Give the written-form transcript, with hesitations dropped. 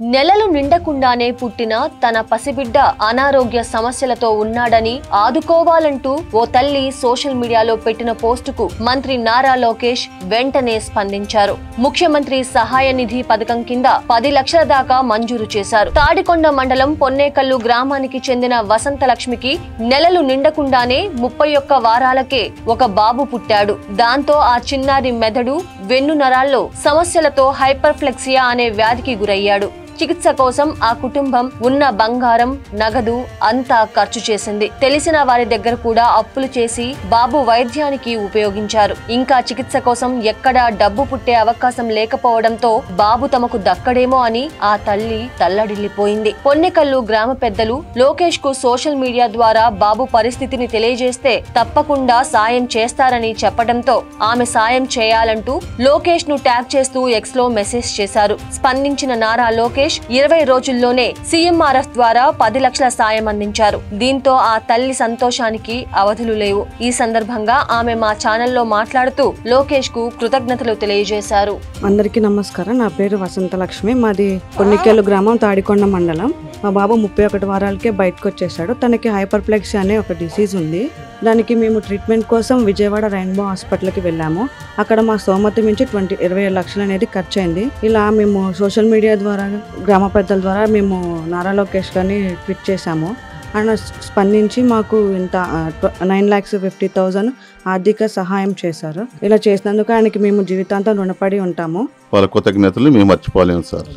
నెలలు నిండకుండానే పుట్టిన తన పసిబిడ్డ అనారోగ్య సమస్యలతో ఉన్నాడని ఆదుకోవాలంటూ ఓ తల్లి సోషల్ మీడియాలో పెట్టిన పోస్టుకు మంత్రి నారా లోకేష్ వెంటనే స్పందించారు. ముఖ్యమంత్రి సహాయ నిధి పథకం కింద 10 లక్షల దాకా మంజూరు చేశారు. తాడికొండ మండలం పొన్నేకల్లు గ్రామానికి చెందిన వసంతలక్ష్మికి నెలలు నిండకుండానే 31 వారాలకే ఒక బాబు పుట్టాడు. దాంతో ఆ చిన్నారి మెదడు, వెన్ను నరాల్లో సమస్యలతో హైపర్ఫ్లెక్సియా అనే వ్యాధికి గురయ్యాడు. చికిత్స కోసం ఆ కుటుంబం ఉన్న బంగారం, నగదు అంతా ఖర్చు చేసింది. తెలిసిన వారి దగ్గర కూడా అప్పులు చేసి బాబు వైద్యానికి ఉపయోగించారు. ఇంకా చికిత్స కోసం ఎక్కడా డబ్బు పుట్టే అవకాశం లేకపోవడంతో బాబు తమకు దక్కడేమో అని ఆ తల్లి తల్లడిల్లిపోయింది. పొన్నెకల్లు గ్రామ పెద్దలు లోకేష్ కు సోషల్ మీడియా ద్వారా బాబు పరిస్థితిని తెలియజేస్తే తప్పకుండా సాయం చేస్తారని చెప్పడంతో ఆమె సాయం చేయాలంటూ లోకేష్ ను ట్యాగ్ చేస్తూ ఎక్స్ లో మెసేజ్ చేశారు. స్పందించిన నారా లోకేష్ 20 రోజుల్లోనే సీఎంఆర్ఎఫ్ ద్వారా 10 లక్షల సాయం అందించారు. దీంతో ఆ తల్లి సంతోషానికి అవధులు లేవు. ఈ సందర్భంగా ఆమె మా ఛానల్లో మాట్లాడుతూ లోకేష్ కు కృతజ్ఞతలు తెలియజేశారు. అందరికీ నమస్కారం. నా పేరు వసంతలక్ష్మి. మాది పొన్నికెల్లు గ్రామం, తాడికొండ మండలం. మా బాబు 31 వారాలకే బయటకు వచ్చేసాడు. తనకి హైపర్ప్లెక్సియా అనే ఒక డిసీజ్ ఉంది. దానికి మేము ట్రీట్మెంట్ కోసం విజయవాడ రెయిన్బో హాస్పిటల్కి వెళ్ళాము. అక్కడ మా స్తోమత మించి 20 లక్షలు అనేది ఖర్చు అయింది. ఇలా మేము సోషల్ మీడియా ద్వారా, గ్రామ పెద్దల ద్వారా మేము నారా లోకేష్ గారిని ట్వీట్ చేశాము. ఆయన స్పందించి మాకు ఇంత 9,50,000 ఆర్థిక సహాయం చేశారు. ఇలా చేసినందుకు ఆయనకి మేము జీవితాంతం రుణపడి ఉంటాము. వాళ్ళ కృతజ్ఞతలు మేము మర్చిపోలేము సార్.